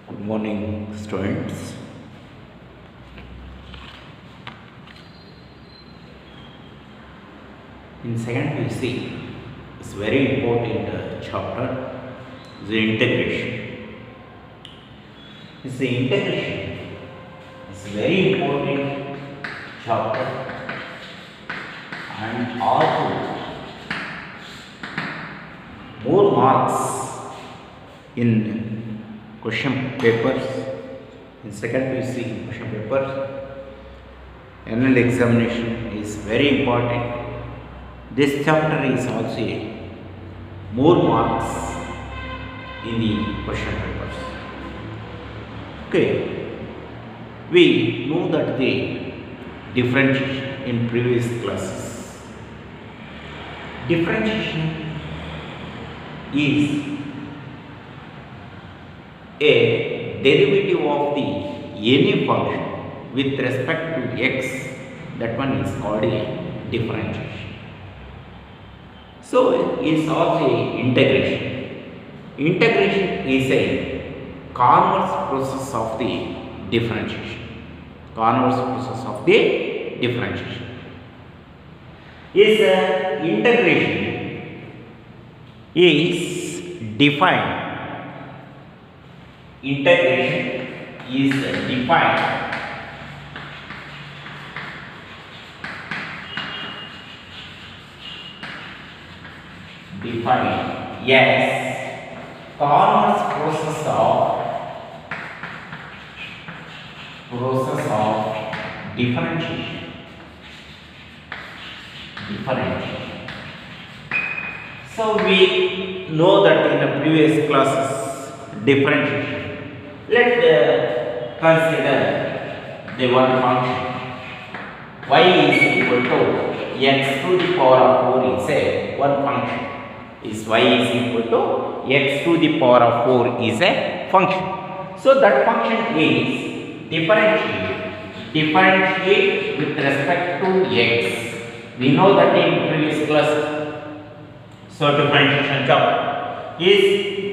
Good morning, students. In second PUC, it's very important chapter, the integration. It's the integration. It's a very important chapter, and also more marks in question papers. In second PUC question papers, annual examination is very important. This chapter is also more marks in the question papers. Okay, we know that the differentiation in previous classes. Differentiation is a derivative of the any function with respect to x. That one is called a differentiation. So it's also integration. Integration is a converse process of the differentiation. Converse process of the differentiation. Is integration is defined. Integration is defined yes, converse process of differentiation. So we know that in the previous classes differentiation. Let's consider the one function y is equal to x to the power of 4 is a one function. Is y is equal to x to the power of 4 is a function. So that function is differentiate with respect to x. We know that in previous class. So differentiation chapter is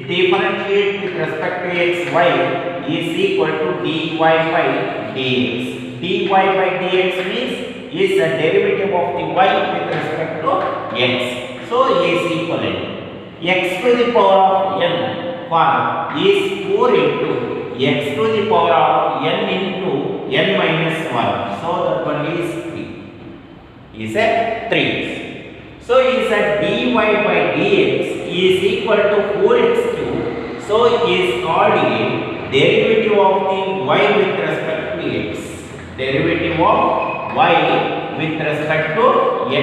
differentiate with respect to x. Y is equal to dy by dx. Dy by dx means is a derivative of the y with respect to x. So is equivalent x to the power of n form is 4 into x to the power of n into n minus 1. So that one is 3. Is a 3. So is a dy by dx is equal to 4x cube. So is called a derivative of the y with respect to x. Derivative of y with respect to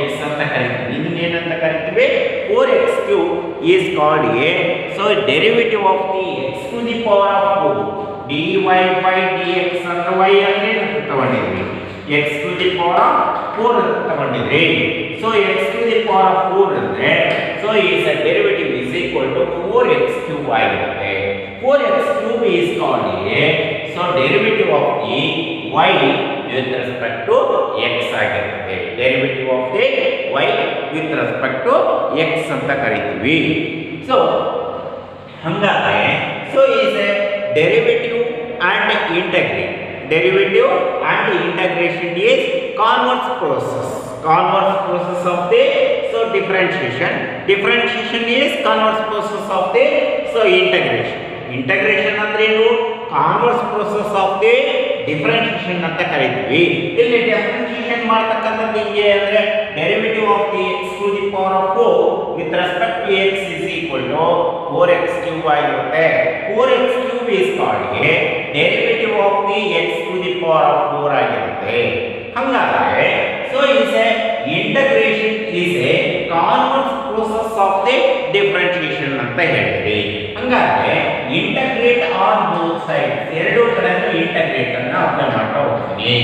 x ಅಂತ ಕರೀತೀವಿ. ಇದನ್ನ ಏನಂತ ಕರೀತೀವಿ? 4x cube is called a so derivative of the x to the power of 4 dy by dx ಅಂದ್ರೆ y ಅನ್ನು ಏನು ತಗೊಂಡಿದ್ವಿ? x to the power of 4 ಅಂತ ತಗೊಂಡಿದ್ವಿ. So x to the power of 4 ಅಂದ್ರೆ so is a derivative is equal to 4x cube ಆಗಿರುತ್ತೆ. 4x cube is called a so derivative of the y with respect to x ಆಗಿರುತ್ತೆ. Derivative of the y with respect to x ಅಂತ ಕರೀತೀವಿ. So ಹಂಗಾದ್ರೆ so is a derivative and integrate. Derivative and integration is converse process. Converse process of the so differentiation. Differentiation is converse process of the so integration. Integration ಅಂದ್ರೆ ಏನು? Converse process of the differentiation ಅಂತ ಕರೀತೀವಿ. ಇಲ್ಲಿ differentiation ಮಾಡ್ತಕ್ಕಂಥದ್ದು ಹಿಂಗೆ ಅಂದ್ರೆ derivative of the x to the power of 4 with respect to x is equal to 4x cube ಆಗಿರುತ್ತೆ. 4x cube is called a derivative of the x to the power of 4 ಆಗಿರುತ್ತೆ. ಹಂಗಾದ್ರೆ so is a integration is a converse process of the differentiation ಅಂತ ಹೇಳ್ತೀವಿ. ಹಂಗಾದ್ರೆ integrate on both side ಎರಡು ಕಡೆನೂ integrate ಅನ್ನು apply ಮಾಡ್ತಾ ಹೋಗ್ತೀನಿ.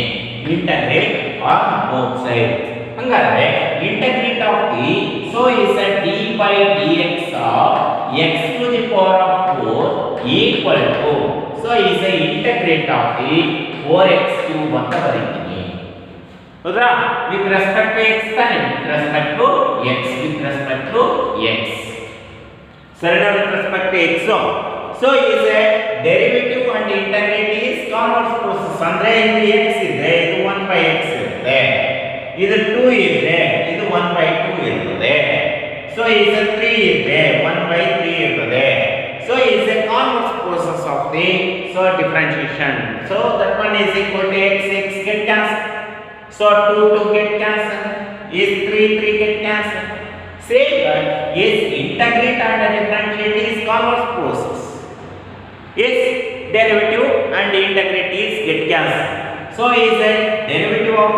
ಇಂಟಗ್ರೇಟ್ ಆನ್ ಬೋತ್ ಸೈಡ್ ಹಂಗಾದ್ರೆ integrate of the so is a D by dx of x to the power of 4 equal to so is a integrate of the 4x cube ಅಂತ ಬರೀತೀನಿ. ಹೌದಾ? with respect to x ತಾನೆ with respect to x with respect to x. Surrender with respect to x. So is a derivative derivative and integrate is converse process. ಅಂದ್ರೆ ಇದು x ಇದೆ, ಇದು 1/x ಇರುತ್ತೆ, ಇದು 2 ಇದೆ, ಇದು 1/2 ಇರುತ್ತದೆ. So is a 3 ಇದೆ, 1/3 ಇರುತ್ತದೆ. So is a converse process of the differentiation. So that one is equal to x get cancelled. So 2 get cancelled. Is 3 get cancelled. Say that is integrate and differentiate is converse process. Is derivative and integrate is get cancelled. So is a derivative of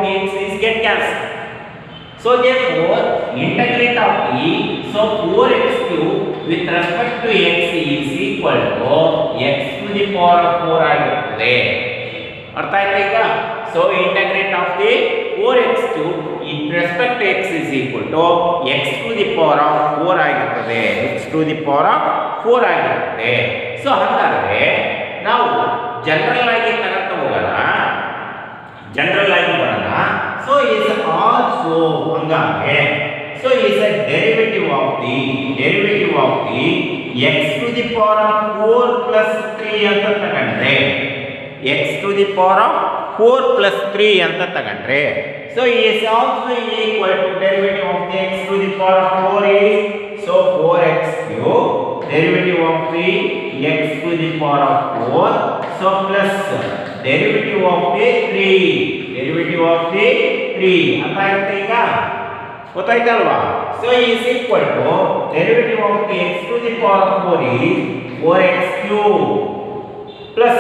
the x is get cancelled. So therefore integrate of the 4x cube with respect to x is equal to x to the power of 4 ಆಗಿರುತ್ತದೆ. ಅರ್ಥ ಆಯ್ತಾ ಈಗ? So integrate of the 4x cube in respect to x is equal to x to the power of 4 ಆಗಿರುತ್ತದೆ. x to the power of 4 ಆಗಿರುತ್ತದೆ. So ಹಾಗಾದ್ರೆ ನಾವು general ಆಗಿ ತಗೊಂತ ಹೋಗೋಣ, ಜನರಲ್ ಆಗಿ ಬರೋಣ. So is also ಹಂಗಾದ್ರೆ so is a derivative of the x to the power of 4 plus 3 ಅಂತ ತಗೊಂಡ್ರೆ, x to the power of 4 plus 3 ಅಂತ ತಗೊಂಡ್ರೆ, so is also equal to derivative of the x to the power of 4 is so 4x cube derivative of the x to the power of 4 so plus derivative of the 3 ಅರ್ಥ ಆಗುತ್ತೆ ಈಗ? ಗೊತ್ತಾಯ್ತಲ್ವಾ? So is equal to derivative of the x to the power of 4 is 4x cube plus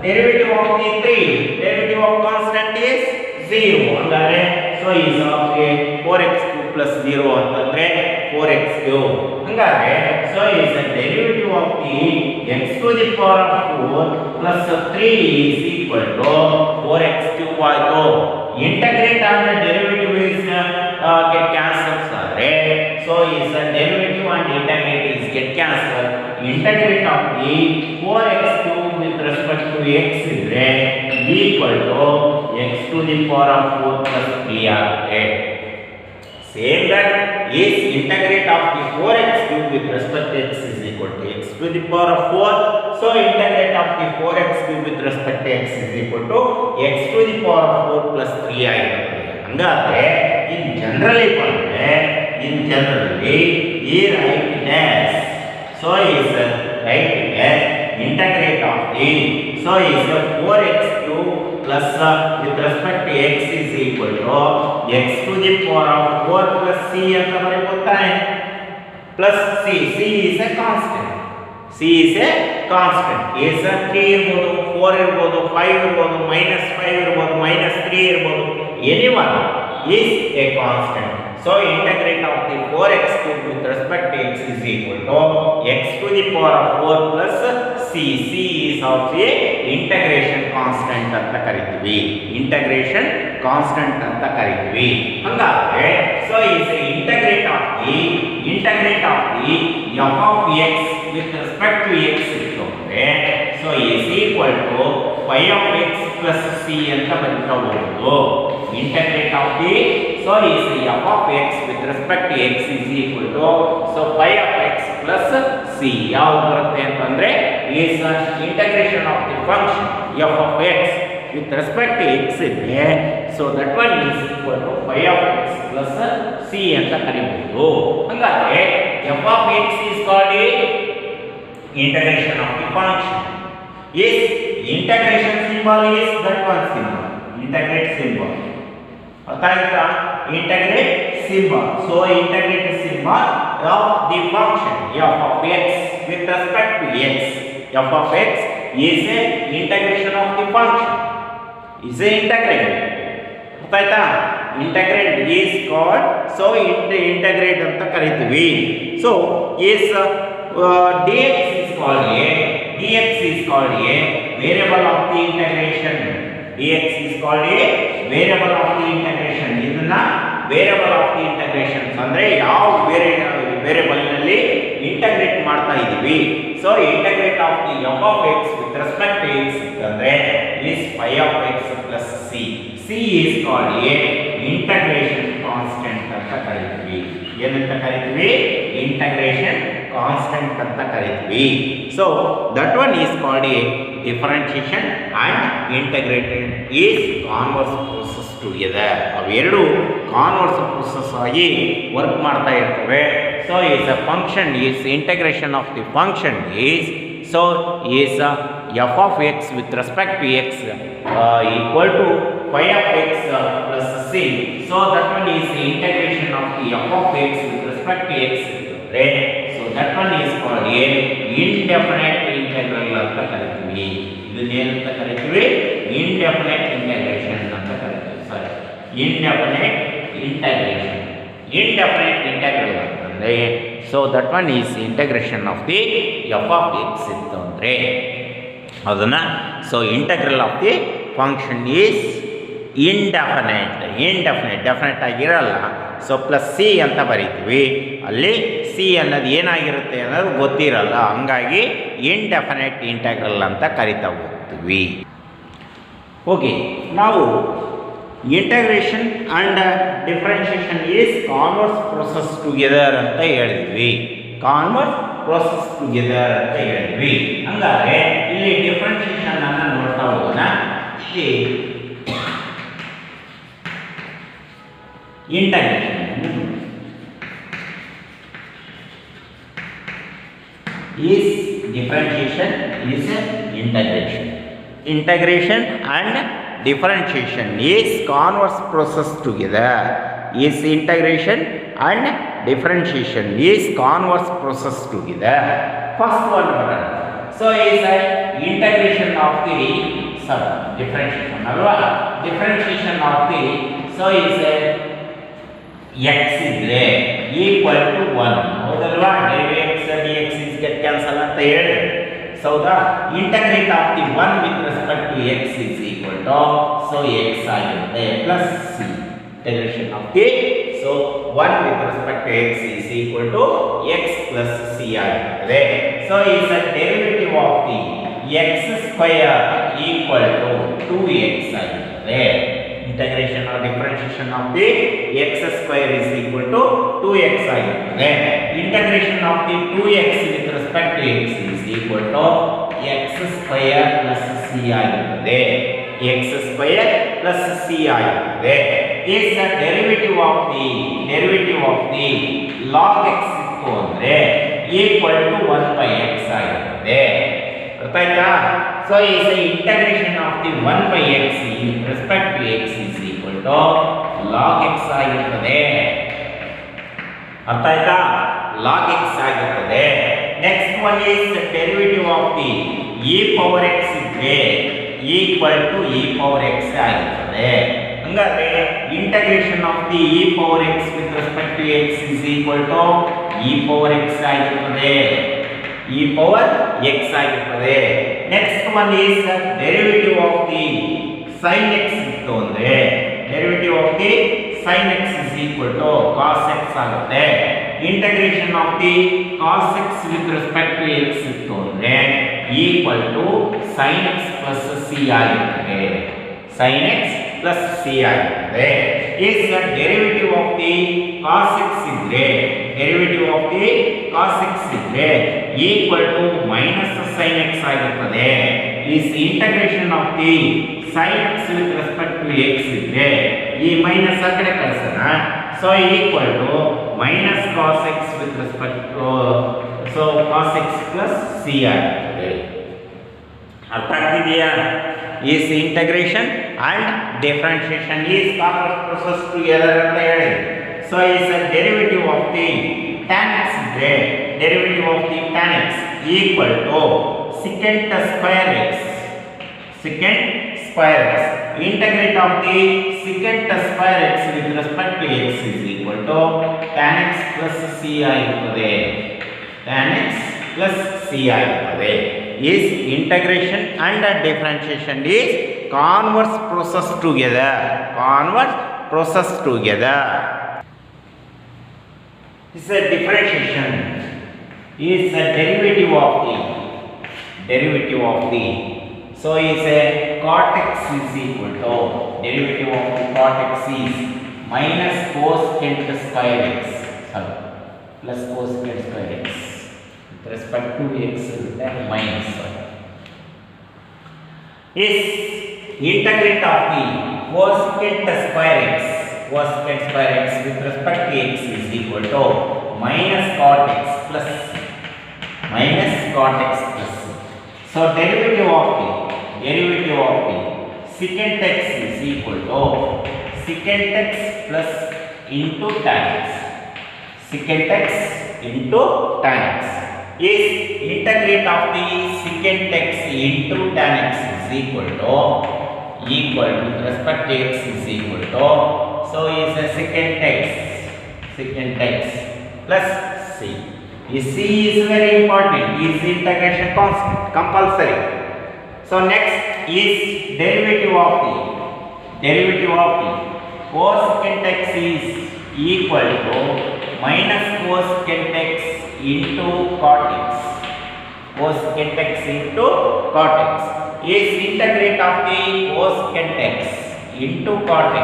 derivative of the 3 derivative of constant is 0 ಅಂದರೆ so is of a 4x cube plus 0 ಅಂತಂದ್ರೆ 4x cube. ಹಂಗಾದ್ರೆ so is a derivative of the x to the power of 4 plus 3 is equal to 4x cube ಆಯ್ತು. integrate and derivative is get cancelled ಆದರೆ so is a derivative and integrate is get cancelled. integrate of the 4x cube with respect to x ಇದ್ರೆ equal to x to the power of 4 plus 3 ಆಗುತ್ತೆ. Same that is integrate of the 4x cube with respect to x is equal to x to the power of 4. So integrate of the 4x cube with respect to x is equal to x to the power of 4 plus 3 ಆಗಿರುತ್ತೆ. ಹಂಗಾದ್ರೆ in generally ಬಂದ್ರೆ in generally ಈ write it as so is write it as integrate of the so is 4x cube plus with respect to x is equal to x to the power of 4 plus c ಅಂತ ಬರೆಯಬಹುದಾನೆ. plus c is a constant. c is a constant. is 3 ಇರಬಹುದು, 4 ಇರಬಹುದು, 5 ಇರಬಹುದು, -5 ಇರಬಹುದು, -3 ಇರಬಹುದು, anyone is a constant. So integrate of the 4x cube with respect to x is equal to x to the power of 4 plus c. c is of a integration constant ಅಂತ ಕರೀತೀವಿ. integration constant ಅಂತ ಕರೀತೀವಿ. ಹಂಗಾದ್ರೆ so is a integrate of the f of x with respect to x ಇರ್ತದೆ. so is equal to phi of x plus c ಅಂತ ಬರೀತಾ ಹೋಗೋದು. integrate of the so is f of x with respect to x is equal to so phi of x plus c. ಯಾವ ಬರುತ್ತೆ ಅಂತಂದ್ರೆ is integration of the function f of x with respect to x ಇದೆ. so that one is equal to phi of x plus c ಅಂತ ಕರೀಬಹುದು. ಹಂಗಾದ್ರೆ f of x is called a integration of the function. is integration symbol is that one symbol, integrate symbol. ಅರ್ಥ ಆಯ್ತಾ? integrate symbol. so integrate symbol of the function f of x with respect to x. f of x is a integration of the function. is a integrate. ಅರ್ಥ ಆಯ್ತಾ? integrate is called so integrate ಅಂತ ಕರೀತೀವಿ. so is dx is called a variable of the integration. dx is called a variable of the integration. ಇದನ್ನ variable of the integration ಅಂದ್ರೆ ಯಾವ variable ನಲ್ಲಿ integrate ಮಾಡ್ತಾ ಇದೀವಿ. so integrate of the f of x with respect to x ಅಂದ್ರೆ is phi of x plus c. c is called a integration constant ಅಂತ ಕರೀತೀವಿ. ಏನಂತ ಕರೀತೀವಿ? integration ಕಾನ್ಸ್ಟೆಂಟ್ ಅಂತ ಕರಿತೀವಿ. So that one is called a differentiation and integrated is converse process together. ಅವೆರಡು converse process ಆಗಿ work ಮಾಡ್ತಾ ಇರ್ತವೆ. So is a function is integration of the function is so is f of x with respect to x equal to phi of x plus c. So that one is the integration of the f of x with respect to x, right? So that one is called a indefinite integral anta karitivi. Idu ಏನಂತ ಕರಿತೀವಿ? Indefinite integration ಅಂತ ಕರಿತೀವಿ. Sorry, indefinite integration. Indefinite integral ಅಂತಂದ್ರೆ so that one is integration of the f of x ಇತ್ತು ಅಂದರೆ ಅದನ್ನು so integral of the function is indefinite definite ಆಗಿರಲ್ಲ. So plus C ಅಂತ ಬರೀತೀವಿ, ಅಲ್ಲಿ ಸಿ ಅನ್ನೋದು ಏನಾಗಿರುತ್ತೆ ಅನ್ನೋದು ಗೊತ್ತಿರಲ್ಲ, ಹಂಗಾಗಿ ಇಂಡೆಫಿನೆಟ್ ಇಂಟಗ್ರಲ್ ಅಂತ ಕರಿತಾ ಹೋಗ್ತೀವಿ. ಓಕೆ, ನಾವು integration and differentiation is converse process together ಅಂತ ಹೇಳಿದ್ವಿ. ಕಾನ್ವರ್ಸ್ ಪ್ರೋಸೆಸ್ ಟುಗೆದರ್ ಅಂತ ಹೇಳಿದ್ವಿ. ಹಂಗಾದ್ರೆ ಇಲ್ಲಿ ಡಿಫರೆನ್ಷಿಯೇಷನ್ ಅನ್ನು ನೋಡ್ತಾ ಹೋಗೋಣ. Integration is differentiation is integration. Integration and differentiation is converse process together. Is integration and differentiation is converse process together. First one, so is a integration of the differentiation alva, differentiation of the so is a x idre equal to 1 ಹೌದಲ್ವಾ, x dx is get cancel ಅಂತ ಹೇಳಿ. So the integrate of the 1 with respect to x is equal to so x ಆಗಿರುತ್ತೆ plus c. Integration of the so 1 with respect to x is equal to x plus c ಆಗಿರುತ್ತೆ. So is a derivative of the x square equal to 2x ಆಗಿರುತ್ತೆ. Integration or differentiation of the x square is equal to 2x ಆಗಿರುತ್ತೆ. Integration of the 2x with respect to x is equal to x square plus c ಆಗಿರುತ್ತೆ. x square plus c ಆಗಿರುತ್ತೆ. is the derivative of the log x ಇತ್ತು ಅಂದ್ರೆ equal to 1 by x ಆಗಿರುತ್ತೆ. ಅರ್ಥ ಆಯ್ತಾ? So is the integration of the 1 by x with respect to x is equal to log x ಆಗಿರುತ್ತದೆ. ಅರ್ಥ ಆಯ್ತಾ? log x ಆಗಿರುತ್ತದೆ. Next one is the derivative of the e power x ಇದ್ರೆ equal to e power x ಆಗಿರುತ್ತದೆ. ಹಂಗಾದ್ರೆ integration of the e power x with respect to x is equal to e power x ಆಗಿರುತ್ತದೆ. e power x ಆಗಿರುತ್ತದೆ. Next one is derivative of the sin x ಇತ್ತು ಅಂದ್ರೆ derivative of the sin x is equal to cos x ಆಗುತ್ತೆ. Integration of the cos x with respect to x ಇತ್ತು ಅಂದ್ರೆ equal to sin x plus c ಆಗಿರುತ್ತೆ. sin x plus c ಆಗಿರುತ್ತೆ. is the derivative of the cos x ಇದ್ರೆ derivative of the cos x ಇದ್ರೆ equal to minus sin x ಆಗಿರುತ್ತದೆ. is integration of the sin x with respect to x ಇದ್ರೆ ಈ minus ಆ ಕಡೆ ಕಳಿಸೋಣ. so equal to minus cos x with respect to so cos x plus c ಆಗಿರುತ್ತೆ. ಅರ್ಥ ಆಗ್ತಿದೆಯಾ? is integration and differentiation is converse process together ಅಂತ ಹೇಳಿ. so is a derivative of the tan x ಇದ್ರೆ derivative of the tan x equal to secant square x. secant square x. integrate of the secant square x with respect to x is equal to tan x plus c ಆಗಿರುತ್ತದೆ. tan x plus c ಆಗಿರುತ್ತದೆ. is integration and differentiation is converse process together. converse process together. Is a differentiation is a derivative of the so is a cot x is equal to derivative of the cot x is minus cosecant square x plus cosecant square x with respect to x then minus 1 is integrate of the cosecant square x with respect to x is equal to minus cot x plus c. So derivative of the secant x is equal to secant x plus into tan x. Secant x into tan x is integrate of the secant x into tan x is equal to with respect to x is equal to, so is a secant x plus c. This c is very important, is integration constant compulsory. So next is derivative of the cosecant x is equal to minus cosecant x into cot x. Cosecant x into cot x is integrate of the cosecant x into cot x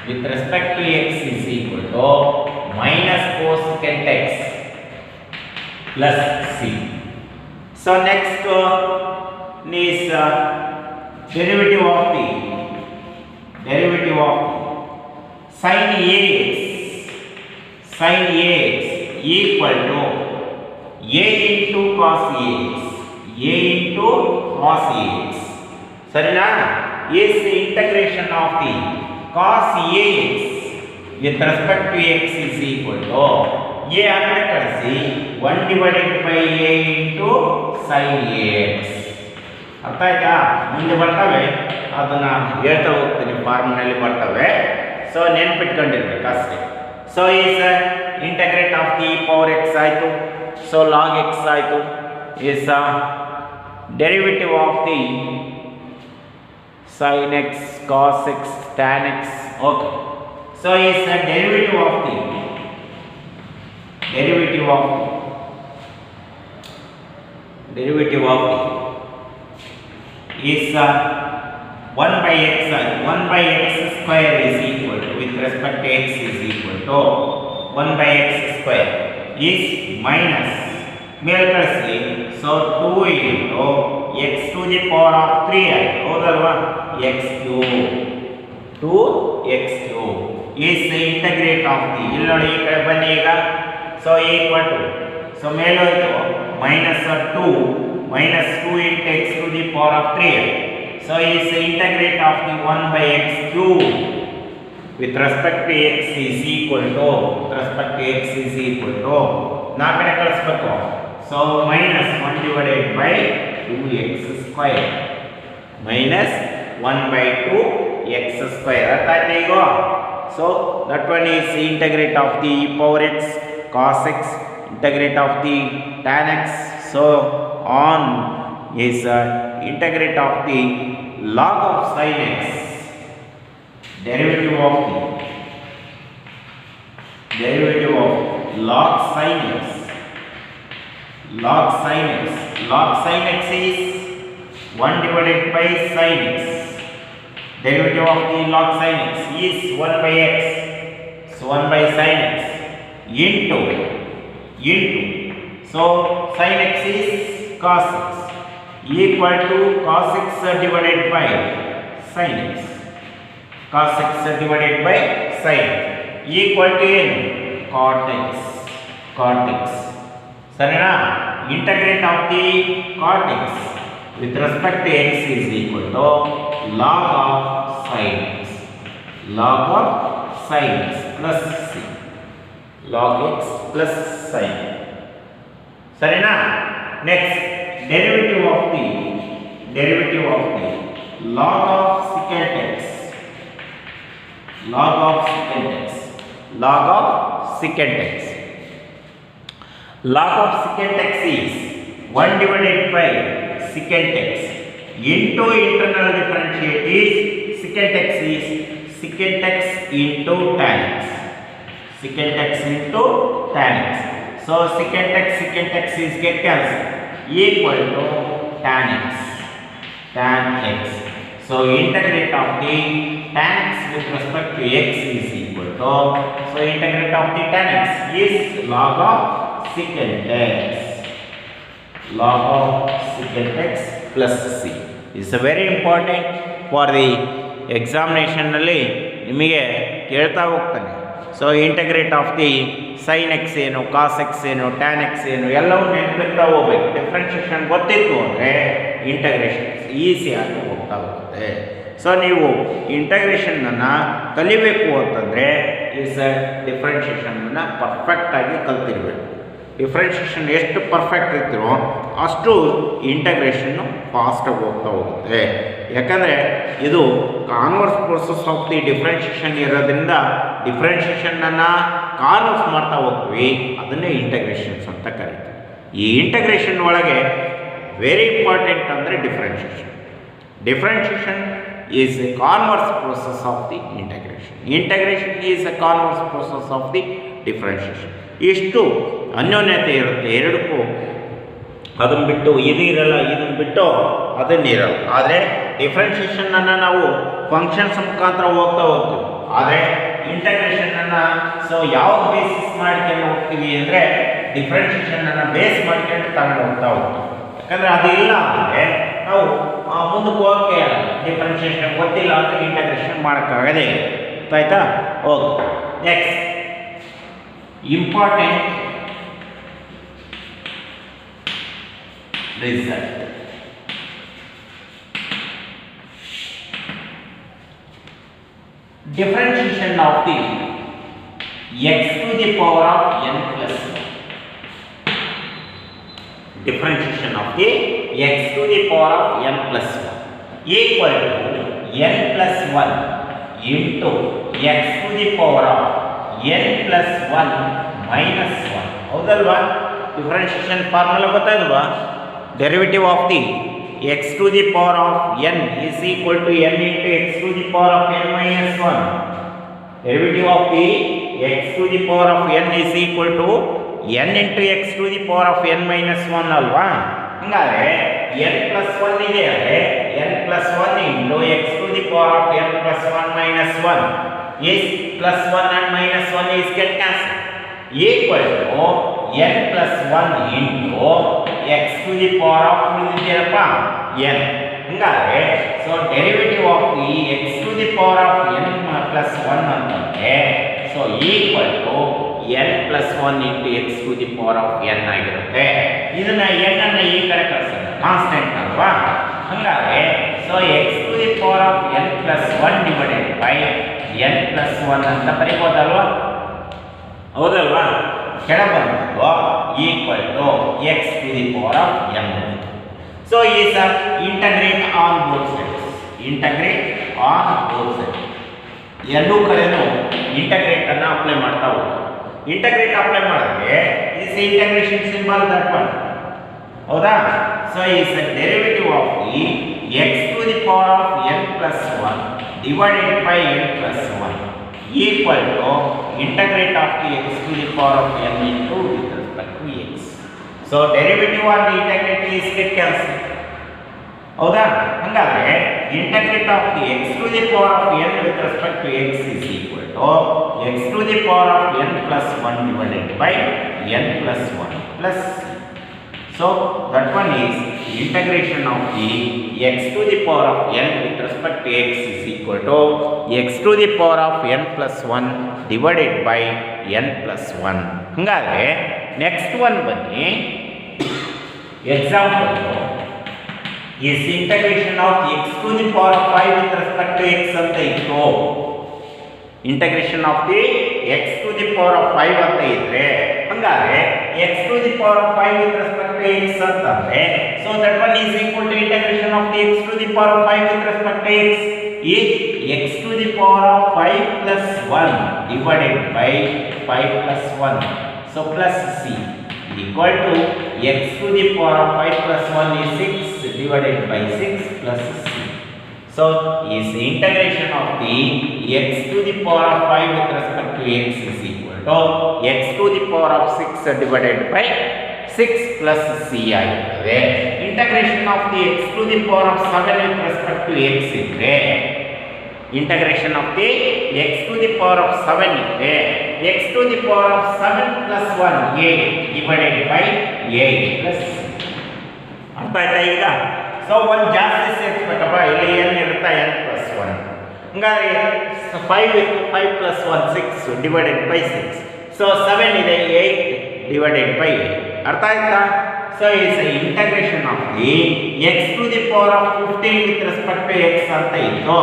with respect to x is equal to minus cosecant x plus c. So next is derivative of the sin ax equal to a into cos ax. Sarina is the integration of the cos ax with respect to x is equal to a ಅಂದರೆ ಕಳಿಸಿ 1 divided by a into sin ax. ಅರ್ಥ ಆಯ್ತಾ? ಮುಂದೆ ಬರ್ತವೆ, ಅದನ್ನ ಹೇಳ್ತಾ ಹೋಗ್ತೀನಿ, ಫಾರ್ಮುಲಾದಲ್ಲಿ ಬರ್ತವೆ. ಸೊ ನೆನಪಿಟ್ಕೊಂಡಿರ್ಬೇಕು ಅಷ್ಟೇ. So is integrate of the power x ಆಯಿತು. ಸೊ log x ಆಯಿತು. Is derivative of the sin x, cos x, tan x. Okay. So is a derivative of the is 1 by x square is equal to, with respect to x is equal to 1 by x square is minus ಮೇಲ್ ಕಳಿಸಿ. So 2 into x to the power of 3 ಆಯಿತು, ಹೌದಲ್ವಾ? x cube 2x cube is the integrate of the, ಇಲ್ಲಿ ನೋಡಿ ಈ ಕಡೆ ಬನ್ನಿ ಈಗ. So equal to, so ಮೇಲೆ ಹೋಯ್ತು minus 2 into x to the power of 3. So is the integrate of the 1 by x cube with respect to x is equal to, ನಾ ಕಡೆ ಕಳಿಸ್ಬೇಕು. So minus 1 divided by 2x square minus 1 by 2x square. ಅರ್ಥ ಆಯ್ತಾ ಈಗ? So that one is the integrate of the power x cos x, integrate of the tan x. So on is integrate of the log of sin x, derivative of log sin x. Log sin x is 1 divided by sin x. Derivative of the log sin x is 1 by x. So 1 by sin x into. So sin x is cos x equal to cos x divided by sin x. Cos x divided by sin x equal to cot x. ಸರಿನಾ? Integrate of the cot x with respect to x is equal to log of sin x plus c. log x plus sin. ಸರಿನಾ? Next derivative of the log of secant x. Log of secant x is 1 divided by secant x into internal differentiate is secant x into tan x. So secant x is get cancelled, equal to tan x. So integrate of the tan x with respect to x is equal to, so integrate of the tan x is log of secant x. log of secant x plus c. This is very important for the examination ನಲ್ಲಿ ನಿಮಗೆ ಕೇಳ್ತಾ ಹೋಗ್ತಾನೆ. So integrate of the sine x ಏನು, cos x ಏನು, tan x ಏನು ಎಲ್ಲವೂ ನೆನಪಿರ್ತಾ ಹೋಗ್ಬೇಕು. Differentiation ಗೊತ್ತಿತ್ತು ಅಂದರೆ ಇಂಟಗ್ರೇಷನ್ ಈಸಿಯಾಗಿ ಹೋಗ್ತಾ ಹೋಗುತ್ತೆ. ಸೊ ನೀವು ಇಂಟಗ್ರೇಷನನ್ನು ಕಲಿಬೇಕು ಅಂತಂದರೆ ಡಿಫ್ರೆನ್ಷಿಯೇಷನನ್ನು ಪರ್ಫೆಕ್ಟಾಗಿ ಕಲ್ತಿರಬೇಕು. ಡಿಫ್ರೆನ್ಷಿಯೇಷನ್ ಎಷ್ಟು ಪರ್ಫೆಕ್ಟ್ ಇರ್ತೀರೋ ಅಷ್ಟು ಇಂಟಗ್ರೇಷನ್ನು ಫಾಸ್ಟಾಗಿ ಹೋಗ್ತಾ ಹೋಗುತ್ತೆ. ಯಾಕಂದರೆ ಇದು converse process of the differentiation ಇರೋದ್ರಿಂದ ಡಿಫ್ರೆನ್ಷಿಯೇಷನನ್ನು ಕಾನ್ವರ್ಸ್ ಮಾಡ್ತಾ ಹೋಗ್ತೀವಿ, ಅದನ್ನೇ ಇಂಟಗ್ರೇಷನ್ಸ್ ಅಂತ ಕರೀತೀವಿ. ಈ ಇಂಟಗ್ರೇಷನ್ ಒಳಗೆ ವೆರಿ ಇಂಪಾರ್ಟೆಂಟ್ ಅಂದರೆ differentiation. Differentiation is a converse process of the integration. Integration is a converse process of the differentiation. ಇಷ್ಟು ಅನ್ಯೋನ್ಯತೆ ಇರುತ್ತೆ ಎರಡಕ್ಕೂ. ಅದನ್ನು ಬಿಟ್ಟು ಇದು ಇರಲ್ಲ, ಇದನ್ನು ಬಿಟ್ಟು ಅದನ್ನಿರಲ್ಲ. ಆದರೆ ಡಿಫ್ರೆನ್ಷಿಯೇಷನನ್ನು ನಾವು ಫಂಕ್ಷನ್ಸ್ ಮುಖಾಂತರ ಹೋಗ್ತಾ ಹೋಗ್ತೀವಿ. ಆದರೆ ಇಂಟಗ್ರೇಷನನ್ನು ಯಾವ ಬೇಸಿಸ್ ಮಾಡ್ಕೊಂಡು ಹೋಗ್ತೀವಿ ಅಂದರೆ ಡಿಫ್ರೆನ್ಷಿಯೇಷನನ್ನು ಬೇಸ್ ಮಾಡ್ಕೊಂಡು ತಗೊಂಡು ಹೋಗ್ತಾ ಹೋಗ್ತೀವಿ. ಯಾಕಂದರೆ ಅದು ಇಲ್ಲ ಅಂದರೆ ನಾವು ಮುಂದಕ್ಕೆ ಹೋಗಕ್ಕೆ ಡಿಫ್ರೆನ್ಷಿಯೇಷನ್ ಗೊತ್ತಿಲ್ಲ ಅಂದರೆ ಇಂಟಗ್ರೇಷನ್ ಮಾಡೋಕ್ಕಾಗದೇ. ಗೊತ್ತಾಯ್ತಾ? Okay, next important result. Differentiation of the x to the power of n plus 1. Differentiation of the x to the power of n plus 1 equal to n plus 1 into x to the power of n plus 1 minus 1. ಹೌದಲ್ವಾ? Differentiation formula ಗೊತ್ತಾಯ್ತಲ್ವಾ? Derivative of the x to the power of n is equal to n into x to the power of n minus 1. Derivative of the x to the power of n is equal to n into x to the power of n minus 1 ಅಲ್ವಾ? ಹಂಗಾದ್ರೆ n plus 1 ಇದೆ ಅಂದರೆ n plus 1 into x to the power of n plus 1 minus 1 is plus 1 and minus 1 is get cancelled. Equal to n plus 1 into x to the power of n. ಹಂಗಾದ್ರೆ so derivative of the x to the power of n plus 1 ಅಂತಂದ್ರೆ so equal to n plus 1 into x to the power of n ಆಗಿರುತ್ತೆ. ಇದನ್ನ n ಅನ್ನು ಈ ಕಡೆ ಕಳಿಸೋಣ, constant ಅಲ್ವಾ? ಹಂಗಾದ್ರೆ so x to the power of n plus 1 divided by n plus 1 ಅಂತ ಬರೀಬೋದಲ್ವಾ? ಹೌದಲ್ವಾ? ಕೆಳ ಬಂದು equal to x to the power of n. So ಈ sir integrate on both sides. Integrate on both side ಎರಡೂ ಕಡೆನೂ ಇಂಟಗ್ರೇಟನ್ನು ಅಪ್ಲೈ ಮಾಡ್ತಾ ಹೋಗಿ. ಇಂಟಗ್ರೇಟ್ ಅಪ್ಲೈ ಮಾಡಿದ್ರೆ is integration symbol that one. ಹೌದಾ? So is derivative of the x to the power of n plus 1 divided by n plus 1 equal to integrate of the x to the power of n into with respect to x. So derivative on the integrate is get cancelled. ಹೌದಾ? ಹಂಗಾದ್ರೆ integrate of the x to the power of n with respect to x is equal to x to the power of n plus 1 divided by n plus 1 plus. So that one is integration of the x to the power of n with respect to x is equal to x to the power of n plus 1 divided by n plus 1. ಹಂಗಾದ್ರೆ next one ಬನ್ನಿ. Example is integration of x to the power of 5 with respect to x ಅಂತ ಇತ್ತು. Integration of the x to the power of 5 ಅಂತ ಇದ್ರೆ ಹಂಗಾದ್ರೆ x to the power of 5 with respect to x ಅಂತಂದ್ರೆ so that one is equal to integration of the x to the power of 5 with respect to x is x to the power of 5 plus 1 divided by 5 plus 1. So plus c equal to x to the power of 5 plus 1 is 6 divided by 6 plus c. So is the integration of the x to the power of 5 with respect to x is equal to x to the power of 6 divided by 6 plus c ಆಗುತ್ತದೆ. Integration of the x to the power of 7 with respect to x ಇದ್ರೆ integration of the x to the power of 7 ಇದ್ರೆ x to the power of 7 plus 1 8 divided by 8 plus c. ಅರ್ಥ ಆಯ್ತಾ ಈಗ? So ಒಂದು ಜಾಸ್ತಿ ಸೇರಿಸ್ಬೇಕಪ್ಪ, ಇಲ್ಲಿ n ಇರುತ್ತೆ n plus 1. ಹಂಗಾದ್ರೆ 5 ಇತ್ತು, 5 ಪ್ಲಸ್ 1 6 ಡಿವೈಡೆಡ್ ಬೈ 6. ಸೊ 7 ಇದೆ, 8 ಡಿವೈಡೆಡ್ ಬೈ 8. ಅರ್ಥ ಆಯ್ತಾ? So it's integration of the x to the power of 15 with respect to x ಅಂತ ಇತ್ತು.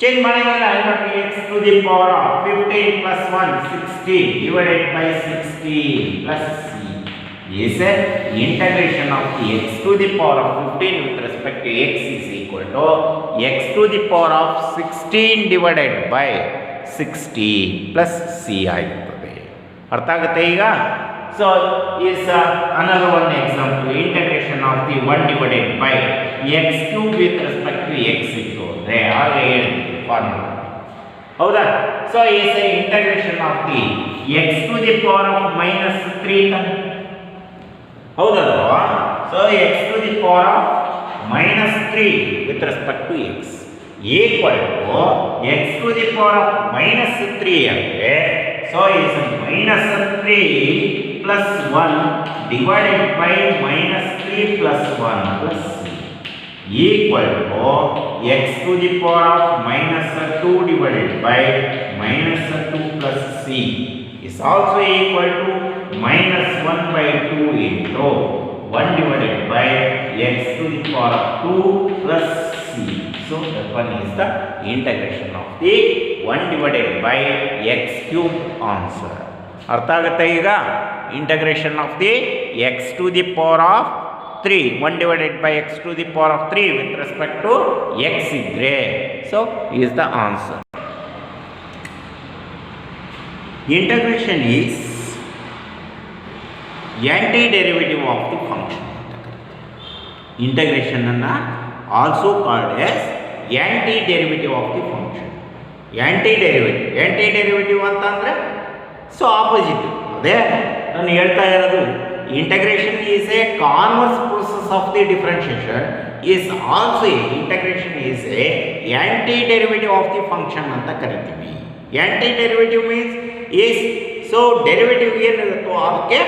ಚೇಂಜ್ ಮಾಡಂಗಿಲ್ಲ, ನೋಡಿ x to the power of 15 plus 1 16 divided by 16 plus c is a integration of the x to the power of 15 with respect to x is equal to x to the power of 16 divided by 16 plus c ಆಗಿರುತ್ತದೆ. ಅರ್ಥ ಆಗುತ್ತೆ ಈಗ? So is another one example, integration of the 1 divided by x cube with respect to x ಇತ್ತು ಅಂದರೆ ಹಾಗೆ ಹೇಳಿದ್ವಿ formula, ಹೌದಾ? So is a integration of the x to the power of minus 3 ಹೌದಲ್ವಾ? So x to the power of minus 3 with respect to x equal to x to the power of minus 3 ಅಂದರೆ so is minus 3 plus 1 divided by minus 3 plus 1 plus equal to x to the power of minus 2 divided by minus 2 plus c is also equal to minus 1 by 2 into 1 divided by x to the power of 2 plus c. So that one is the integration of the 1 divided by x cube answer. ಅರ್ಥ ಆಗುತ್ತೆ ಈಗ? Integration of the x to the power of 3 1 divided by x to the power of 3 with respect to x ಇದ್ರೆ so is the answer. Integration is antiderivative of the function. Integration ಅನ್ನು also called as antiderivative of the function. Antiderivative ಅಂತಂದ್ರೆ so opposite. ಅದೇ ನಾನು ಹೇಳ್ತಾ ಇರೋದು, integration is a converse process of the differentiation is also integration is a antiderivative of the function ಅಂತ ಕರಿತೀವಿ. Antiderivative means is so derivative ಏನಿರುತ್ತೋ ಅದಕ್ಕೆ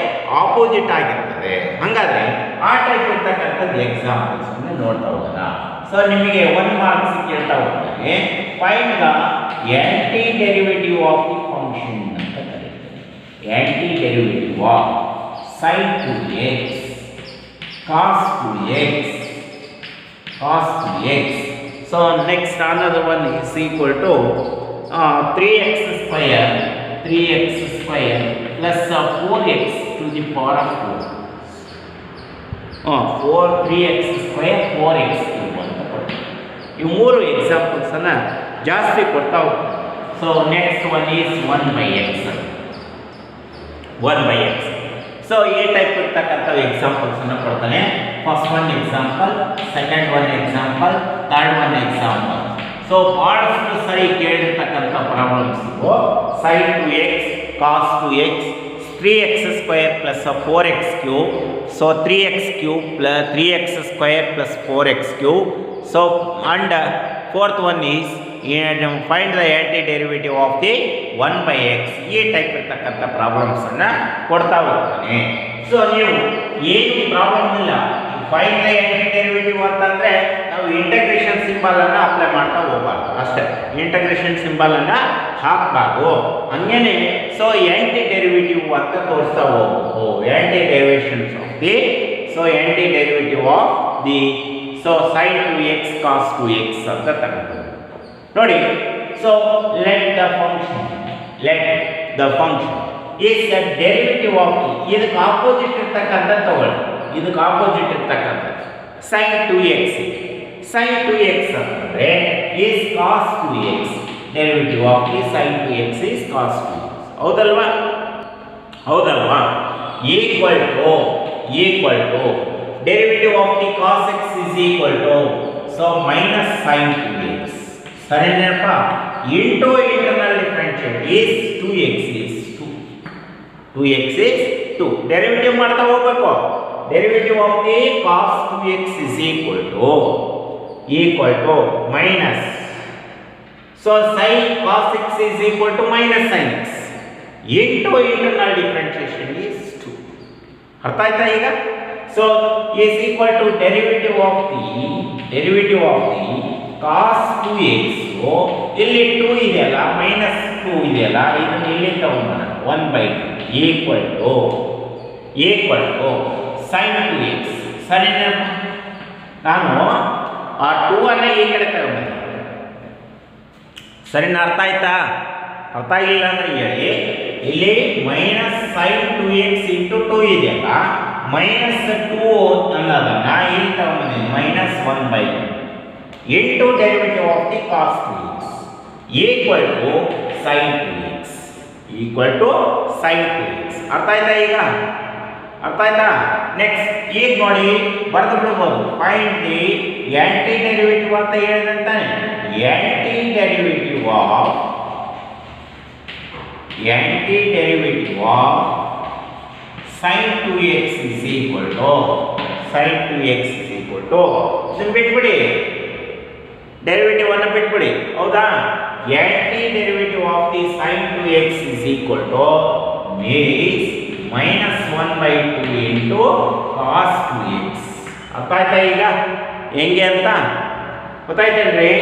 opposite ಆಗಿರ್ತದೆ. ಹಾಗಾದ್ರೆ ಆ ಟೈಪ್ ಇರ್ತಕ್ಕಂಥದ್ದು ಎಕ್ಸಾಂಪಲ್ಸ್ ಅನ್ನು ನೋಡ್ತಾ ಹೋಗೋಣ. ಸೊ ನಿಮಗೆ 1 ಮಾರ್ಕ್ಸ್ ಕೇಳ್ತಾ ಹೋಗ್ತಾನೆ, find the anti derivative of the function ಅಂತ ಕರೀತಾರೆ. Anti derivative of sin to x cos to x so next another one is equal to 3x square plus 4x to the power of 4 3x square 4x cube ಅಂತ ಕೊಡ್ತಾರೆ. ಈ ಮೂರು examples ಅನ್ನ ಜಾಸ್ತಿ ಕೊಡ್ತಾ ಹೋಗ್ತಾರೆ. So next one is 1 by x. So ಈ type ಇರ್ತಕ್ಕಂಥ ಎಕ್ಸಾಂಪಲ್ಸ್ ಅನ್ನು ಕೊಡ್ತಾನೆ. First one example, second one example, third one example. So ಬಹಳಷ್ಟು ಸರಿ ಕೇಳಿರ್ತಕ್ಕಂಥ ಪ್ರಾಬ್ಲಮ್ಸ್ ಇವು. sin to x cos to x 3x square plus 4x cube. So 3x cube plus 3x square plus 4x cube. So and fourth one is find the antiderivative of the 1 by x. ಈ type ಇರ್ತಕ್ಕಂಥ problems ಅನ್ನ ಕೊಡ್ತಾ ಹೋಗ್ತಾನೆ. So ನೀವು ಏನು problem ಇಲ್ಲ, find the ಆಂಟಿಡೆರಿವೇಟಿವ್ ಅಂತಂದ್ರೆ ನಾವು ಇಂಟಗ್ರೇಷನ್ ಸಿಂಬಲ್ ಅನ್ನ ಅಪ್ಲೈ ಮಾಡ್ತಾ ಹೋಗಬಾರ್ದು ಅಷ್ಟೇ. ಇಂಟಗ್ರೇಷನ್ ಸಿಂಬಲ್ ಅನ್ನ ಹಾಕಬಾರ್ದು. ಹಂಗೇನೆ ಸೊ ಆಂಟಿಡೆರಿವೇಟಿವ್ ಅಂತ ತೋರಿಸ್ತಾ ಹೋಗ್ಬೇಕು. Antiderivations of the antiderivative of the sin to x cos to x ಅಂತ ತಗೊಂಡು ನೋಡಿ. So let the function is the derivative of ಇದಕ್ಕೆ ಆಪೋಸಿಟ್ ಇರ್ತಕ್ಕಂಥ ತಗೊಳ್ಳಿ. ಇದಕ್ಕೆ ಆಪೋಸಿಟ್ ಇರ್ತಕ್ಕಂಥ sin to x ಅಂದರೆ is cos to x. derivative of the sin to x is cos to x. ಹೌದಲ್ವಾ? equal to derivative of the cos x is equal to so minus sin to x. ಸರಿನಪ್ಪ? into internal differentiate is 2x is 2. derivative ಮಾಡ್ತಾ ಹೋಗಬೇಕು. derivative of the cos 2x is equal to minus so sin cos x is equal to minus sin x into internal differentiation is 2. ಅರ್ಥ ಆಯ್ತಾ ಈಗ? So is equal to derivative of the cos 2x. So ಇಲ್ಲಿ 2 ಇದೆಯಲ್ಲ minus 2 ಇದೆಯಲ್ಲ ಇದನ್ನು ಇಲ್ಲಿ ತಗೊಂಡೋಣ 1/2 equal to sin 2x. ಸರಿನಾ? ನಾನು ಆ 2 ಅನ್ನು ಈ ಕಡೆ ತಗೊಂಡೆ. ಸರಿನಾ? ಅರ್ಥ ಆಯ್ತಾ? ಅರ್ಥ ಆಗಿಲ್ಲ ಅಂದ್ರೆ ಹೇಳಿ. ಇಲ್ಲಿ ಮೈನಸ್ sin 2x ಇಂಟು 2 ಇದೆಯಲ್ಲ ಮೈನಸ್ 2 ಅನ್ನೋದನ್ನ ಇಲ್ಲಿ ತಗೊಂಡ್ಬಂದಿದ್ದೀನಿ minus 1/2 into derivative of the cos 2x equal to sin 2x ಅರ್ಥ ಆಯ್ತಾ? ಈಗ ಅರ್ಥ ಆಯ್ತಾ? ನೆಕ್ಸ್ಟ್ ಈಗ ನೋಡಿ ಬರೆದು ಬಿಡ್ಬೋದು. ಫೈಂಡ್ ದಿ ಆಂಟಿ ಡೆರಿವೇಟಿವ್ ಅಂತ ಹೇಳಿದಂತಾನೆ. Anti derivative of sin 2x is equal to ಇದನ್ನು ಬಿಟ್ಬಿಡಿ, ಡೆರಿವೇಟಿವ್ ಅನ್ನು ಬಿಟ್ಬಿಡಿ. ಹೌದಾ? Anti derivative of the sin 2x is equal to minus 1/2 into cos 2x. ಅರ್ಥ ಆಯ್ತಾ? ಈಗ ಹೆಂಗೆ ಅಂತ ಗೊತ್ತಾಯ್ತಲ್ರಿ?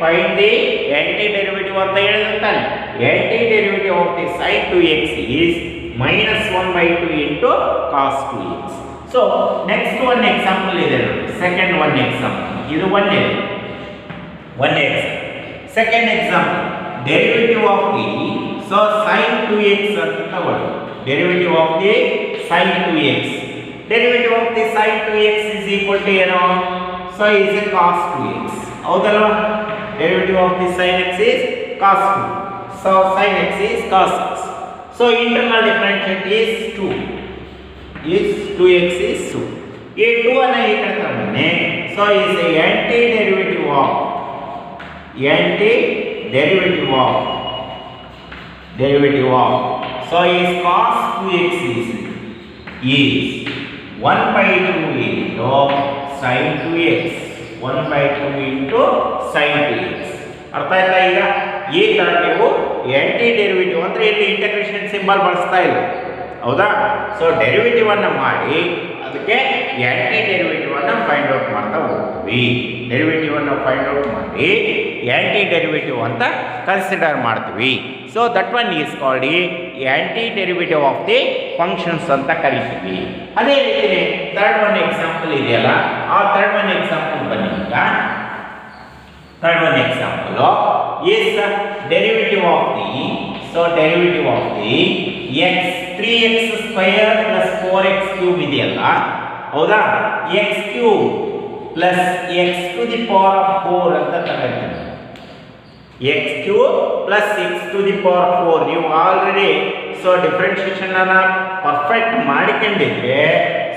ಫೈಂಡ್ ದಿ ಆಂಟಿ ಡೆರಿವೇಟಿವ್ ಅಂತ ಹೇಳಿದಂತಾನೆ. Anti derivative of the sin 2x is minus 1/2 into cos 2x. So next one example ಇದೆ ನೋಡಿ. Second one example. ಇದು one example. Second example derivative of the sin 2x ಅಂತ ತಗೊಳ್ಳಿ. Derivative of the sin 2x. Derivative of the sin 2x is equal to ಏನು? So is a cos 2x. ಹೌದಲ್ವಾ? Derivative of the sin x is cos 2. So sin x is cos x. So internal differentiate is 2. 2x is 2. ಈ 2 ಅನ್ನು ಈ ಕಡೆ ತಗೊಂಡ್ಬನ್ನಿ. So is a anti derivative of so is cos 2x is 1/2 into sin 2x. 1/2 into sin 2x. ಅರ್ಥ ಆಯ್ತಾ? ಈಗ ಈ ತರ ನೀವು ಆಂಟಿ ಡೆರಿವೇಟಿವ್ ಅಂದ್ರೆ ಇಲ್ಲಿ ಇಂಟಗ್ರೇಷನ್ ಸಿಂಬಲ್ ಬಳಸ್ತಾ ಇಲ್ಲ. ಹೌದಾ? ಸೊ ಡೆರಿವೇಟಿವ್ ಅನ್ನು ಮಾಡಿ ಅದಕ್ಕೆ ಆಂಟಿ ಡೆರಿವೇಟಿವ್ ಅನ್ನು ಫೈಂಡ್ ಔಟ್ ಮಾಡ್ತಾ ಹೋಗ್ತೀವಿ. ಡೆರಿವೇಟಿವ್ ಅನ್ನು ಫೈಂಡ್ ಔಟ್ ಮಾಡಿ ಆಂಟಿ ಡೆರಿವೇಟಿವ್ ಅಂತ ಕನ್ಸಿಡರ್ ಮಾಡ್ತೀವಿ. So that one is called anti derivative of the functions ಅಂತ ಕರಿತೀವಿ. ಅದೇ ರೀತಿ ಥರ್ಡ್ ಒನ್ ಎಕ್ಸಾಂಪಲ್ ಇದೆಯಲ್ಲ, ಆ ಥರ್ಡ್ ಒನ್ ಎಕ್ಸಾಂಪಲ್ ಬನ್ನಿ. ಈಗ third one example is derivative of the x 3x square plus 4x cube ಇದೆಯಲ್ಲ, ಹೌದಾ? x cube plus x to the power of 4 ಅಂತ ತಗೊಳ್ತೀವಿ. x cube plus x to the power 4 ನೀವು already differentiation ಅನ್ನ perfect ಮಾಡಿಕೊಂಡಿದ್ರೆ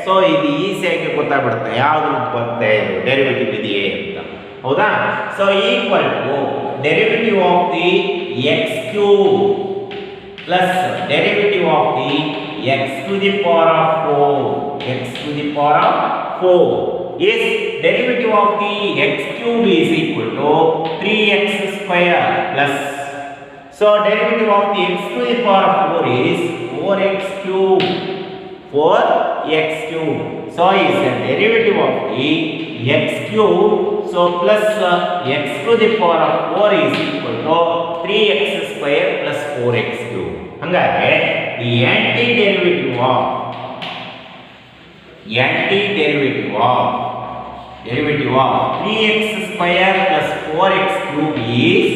so ಇದು ಈಸಿಯಾಗಿ ಗೊತ್ತಾಗ್ಬಿಡುತ್ತೆ ಯಾವುದು ಬರುತ್ತೆ ಡೆರಿವೇಟಿವ್ ಇದೆಯೇ ಅಂತ. ಹೌದಾ? So equal to derivative of the x cube plus derivative of the x to the power of 4 is derivative of the x cube is equal to 3x square plus so derivative of the x to the power of 4 is 4x cube so is the derivative of the x cube so plus x to the power of 4 is equal to 3x square plus 4x cube. ಹಂಗಾದ್ರೆ the antiderivative of 3x square plus 4x cube is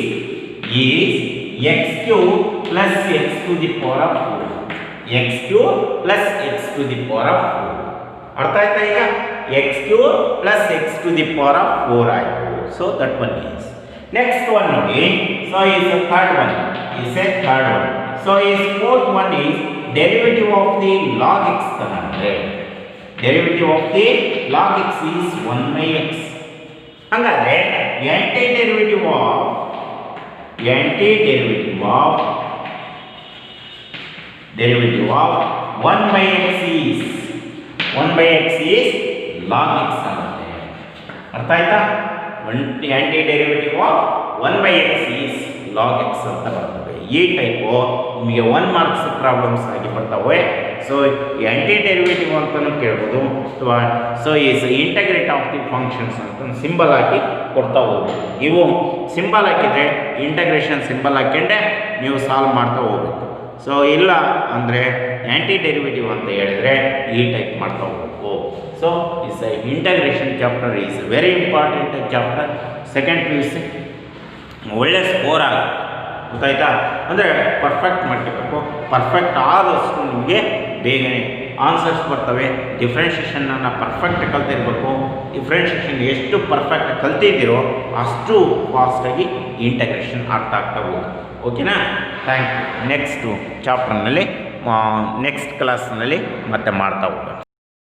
x cube plus x to the power of 4. x cube plus x to the power of 4. ಅರ್ಥ ಆಯ್ತಾ? ಈಗ x cube plus x to the power of 4 ಆಯಿತು. So that one is. Next one ನೋಡಿ. So is the third one. So is fourth one is derivative of the log x ತಗೊಂಡ್ರೆ derivative of the log x is 1/x. ಹಂಗಾದ್ರೆ antiderivative of 1/x is log x ಆಗುತ್ತೆ. ಅರ್ಥ ಆಯ್ತಾ? antiderivative of 1/x is log x ಅಂತ ಬರ್ತದೆ. ಈ type ನಿಮಗೆ 1 marks problems ಆಗಿ ಬರ್ತವೆ. ಸೊ ಆ್ಯಂಟಿ ಡೆರಿವೇಟಿವ್ ಅಂತಲೂ ಕೇಳ್ಬೋದು ಅಥವಾ so is integrate of the functions ಅಂತ ಸಿಂಬಲ್ ಹಾಕಿ ಕೊಡ್ತಾ ಹೋಗ್ಬೋದು. ಇವು ಸಿಂಬಲ್ ಹಾಕಿದರೆ ಇಂಟಗ್ರೇಷನ್ ಸಿಂಬಲ್ ಹಾಕ್ಕೊಂಡೆ ನೀವು ಸಾಲ್ವ್ ಮಾಡ್ತಾ ಹೋಗ್ಬೇಕು. ಸೊ ಇಲ್ಲ ಅಂದರೆ ಆ್ಯಂಟಿ ಡೆರಿವೇಟಿವ್ ಅಂತ ಹೇಳಿದರೆ ಈ ಟೈಪ್ ಮಾಡ್ತಾ ಹೋಗ್ಬೇಕು. So is integration chapter is very important chapter. Second PUC ಒಳ್ಳೆ ಸ್ಕೋರ್ ಆಗುತ್ತೆ, ಗೊತ್ತಾಯ್ತಾ? ಅಂದರೆ ಪರ್ಫೆಕ್ಟ್ ಮಾಡಬೇಕು. ಪರ್ಫೆಕ್ಟ್ ಆದಷ್ಟು ನಿಮಗೆ ಬೇಗನೆ ಆನ್ಸರ್ಸ್ ಬರ್ತವೆ. ಡಿಫ್ರೆನ್ಷಿಯೇಷನನ್ನು ಪರ್ಫೆಕ್ಟ್ ಕಲ್ತಿರಬೇಕು. ಡಿಫ್ರೆನ್ಷಿಯೇಷನ್ ಎಷ್ಟು ಪರ್ಫೆಕ್ಟ್ ಕಲ್ತಿದ್ದೀರೋ ಅಷ್ಟು ಫಾಸ್ಟಾಗಿ ಇಂಟಗ್ರೇಷನ್ ಅರ್ಥ ಆಗ್ತಾ ಹೋಗುತ್ತೆ. ಓಕೆನಾ? Thank you. ನೆಕ್ಸ್ಟು ಚಾಪ್ಟರ್ನಲ್ಲಿ ನೆಕ್ಸ್ಟ್ ಕ್ಲಾಸ್ನಲ್ಲಿ ಮತ್ತೆ ಮಾಡ್ತಾ ಹೋಗೋಣ.